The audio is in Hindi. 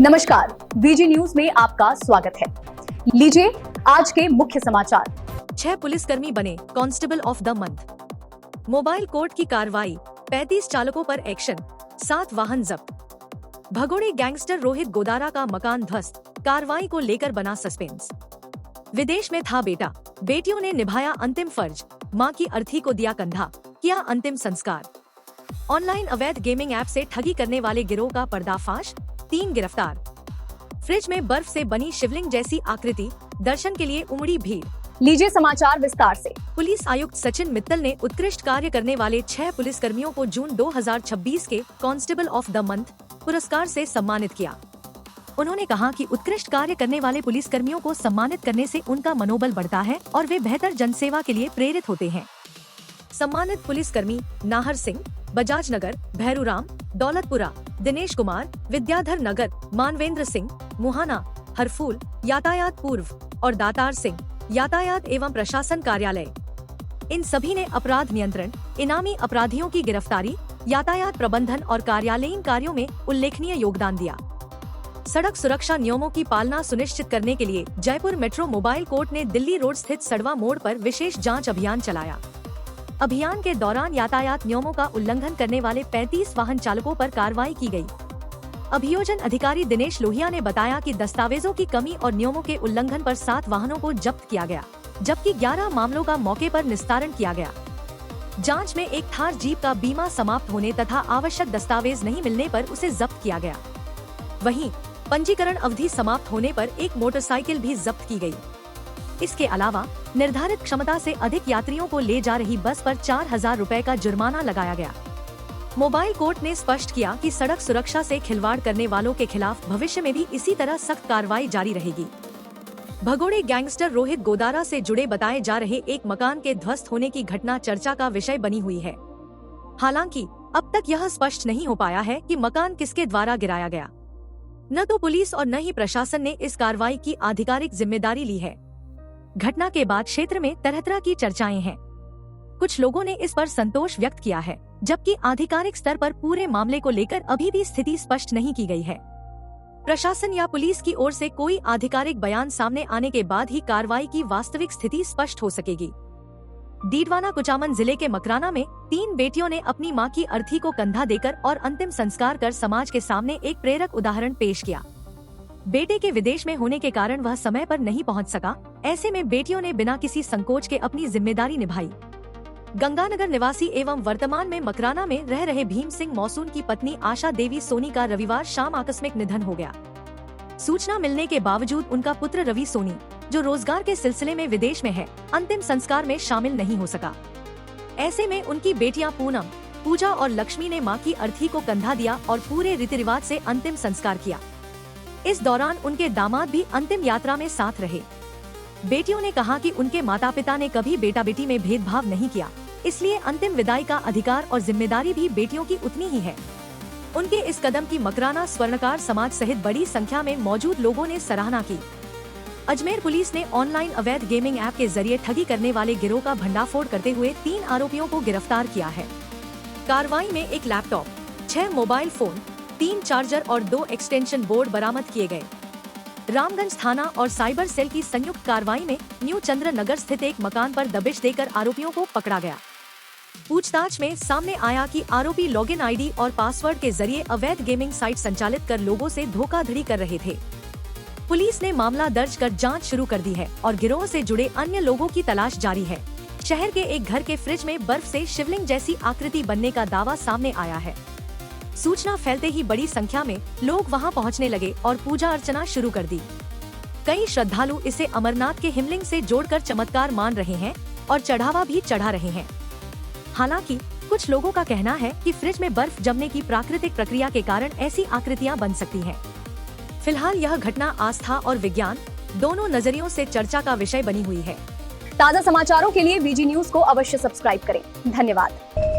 नमस्कार, वीजी न्यूज में आपका स्वागत है। लीजिए आज के मुख्य समाचार। 6 पुलिसकर्मी बने constable of the month. Mobile court की कार्रवाई, 35 चालकों पर एक्शन, 7 वाहन जब्त। भगोड़े गैंगस्टर रोहित गोदारा का मकान ध्वस्त, कार्रवाई को लेकर बना सस्पेंस। विदेश में था बेटा, बेटियों ने निभाया अंतिम फर्ज, मां की अर्थी को दिया कंधा, किया अंतिम संस्कार। ऑनलाइन अवैध गेमिंग ऐप से ठगी करने वाले गिरोह का पर्दाफाश, 3 गिरफ्तार। फ्रिज में बर्फ से बनी शिवलिंग जैसी आकृति, दर्शन के लिए उमड़ी भीड़। लीजिए समाचार विस्तार से। पुलिस आयुक्त सचिन मित्तल ने उत्कृष्ट कार्य करने वाले 6 पुलिसकर्मियों को जून 2026 के कांस्टेबल ऑफ द मंथ पुरस्कार से सम्मानित किया। उन्होंने कहा कि उत्कृष्ट कार्य करने वाले पुलिसकर्मियों को सम्मानित करने से उनका मनोबल बढ़ता है और वे बेहतर जनसेवा के लिए प्रेरित होते हैं। सम्मानित पुलिसकर्मी नाहर सिंह, बजाज नगर, भैरूराम, दौलतपुरा, दिनेश कुमार, विद्याधर नगर, मानवेंद्र सिंह, मुहाना, हरफूल, यातायात पूर्व और दातार सिंह, यातायात एवं प्रशासन कार्यालय। इन सभी ने अपराध नियंत्रण, इनामी अपराधियों की गिरफ्तारी, यातायात प्रबंधन और कार्यालयीन कार्यों में उल्लेखनीय योगदान दिया। सड़क सुरक्षा नियमों की पालना सुनिश्चित करने के लिए जयपुर मेट्रो मोबाइल कोर्ट ने दिल्ली रोड स्थित सड़वा मोड़ पर विशेष जांच अभियान चलाया। अभियान के दौरान यातायात नियमों का उल्लंघन करने वाले 35 वाहन चालकों पर कार्रवाई की गई। अभियोजन अधिकारी दिनेश लोहिया ने बताया कि दस्तावेजों की कमी और नियमों के उल्लंघन पर 7 वाहनों को जब्त किया गया, जबकि 11 मामलों का मौके पर निस्तारण किया गया। जांच में एक थार जीप का बीमा समाप्त होने तथा आवश्यक दस्तावेज नहीं मिलने पर उसे जब्त किया गया। वहीं पंजीकरण अवधि समाप्त होने पर एक मोटरसाइकिल भी जब्त की गई। इसके अलावा निर्धारित क्षमता से अधिक यात्रियों को ले जा रही बस पर 4000 रुपए का जुर्माना लगाया गया। मोबाइल कोर्ट ने स्पष्ट किया कि सड़क सुरक्षा से खिलवाड़ करने वालों के खिलाफ भविष्य में भी इसी तरह सख्त कार्रवाई जारी रहेगी। भगोड़े गैंगस्टर रोहित गोदारा से जुड़े बताए जा रहे एक मकान के ध्वस्त होने की घटना चर्चा का विषय बनी हुई है। हालांकि अब तक यह स्पष्ट नहीं हो पाया है कि मकान किसके द्वारा गिराया गया। न तो पुलिस और न ही प्रशासन ने इस कार्रवाई की आधिकारिक जिम्मेदारी ली है। घटना के बाद क्षेत्र में तरह तरह की चर्चाएं हैं। कुछ लोगों ने इस पर संतोष व्यक्त किया है, जबकि आधिकारिक स्तर पर पूरे मामले को लेकर अभी भी स्थिति स्पष्ट नहीं की गई है। प्रशासन या पुलिस की ओर से कोई आधिकारिक बयान सामने आने के बाद ही कार्रवाई की वास्तविक स्थिति स्पष्ट हो सकेगी। डीडवाना कुचामन जिले के मकराना में 3 बेटियों ने अपनी मां की अर्थी को कंधा देकर और अंतिम संस्कार कर समाज के सामने एक प्रेरक उदाहरण पेश किया। बेटे के विदेश में होने के कारण वह समय पर नहीं पहुंच सका। ऐसे में बेटियों ने बिना किसी संकोच के अपनी जिम्मेदारी निभाई। गंगानगर निवासी एवं वर्तमान में मकराना में रह रहे भीम सिंह मौसून की पत्नी आशा देवी सोनी का रविवार शाम आकस्मिक निधन हो गया। सूचना मिलने के बावजूद उनका पुत्र रवि सोनी, जो रोजगार के सिलसिले में विदेश में है, अंतिम संस्कार में शामिल नहीं हो सका। ऐसे में उनकी बेटियां पूनम, पूजा और लक्ष्मी ने मां की अर्थी को कंधा दिया और पूरे रीति रिवाज से अंतिम संस्कार किया। इस दौरान उनके दामाद भी अंतिम यात्रा में साथ रहे। बेटियों ने कहा कि उनके माता पिता ने कभी बेटा बेटी में भेदभाव नहीं किया, इसलिए अंतिम विदाई का अधिकार और जिम्मेदारी भी बेटियों की उतनी ही है। उनके इस कदम की मकराना स्वर्णकार समाज सहित बड़ी संख्या में मौजूद लोगों ने सराहना की। अजमेर पुलिस ने ऑनलाइन अवैध गेमिंग ऐप के जरिए ठगी करने वाले गिरोह का भंडाफोड़ करते हुए 3 आरोपियों को गिरफ्तार किया है। कार्रवाई में एक लैपटॉप, 6 मोबाइल फोन, 3 चार्जर और 2 एक्सटेंशन बोर्ड बरामद किए गए। रामगंज थाना और साइबर सेल की संयुक्त कार्रवाई में न्यू चंद्र नगर स्थित एक मकान पर दबिश देकर आरोपियों को पकड़ा गया। पूछताछ में सामने आया कि आरोपी लॉगिन आईडी और पासवर्ड के जरिए अवैध गेमिंग साइट संचालित कर लोगों से धोखाधड़ी कर रहे थे। पुलिस ने मामला दर्ज कर जांच शुरू कर दी है और गिरोह से जुड़े अन्य लोगों की तलाश जारी है। शहर के एक घर के फ्रिज में बर्फ से शिवलिंग जैसी आकृति बनने का दावा सामने आया है। सूचना फैलते ही बड़ी संख्या में लोग वहां पहुंचने लगे और पूजा अर्चना शुरू कर दी। कई श्रद्धालु इसे अमरनाथ के हिमलिंग से जोड़कर चमत्कार मान रहे हैं और चढ़ावा भी चढ़ा रहे हैं। हालांकि कुछ लोगों का कहना है कि फ्रिज में बर्फ जमने की प्राकृतिक प्रक्रिया के कारण ऐसी आकृतियां बन सकती हैं। फिलहाल यह घटना आस्था और विज्ञान दोनों नजरियों से चर्चा का विषय बनी हुई है। ताज़ा समाचारों के लिए वीजी न्यूज को अवश्य सब्सक्राइब करें। धन्यवाद।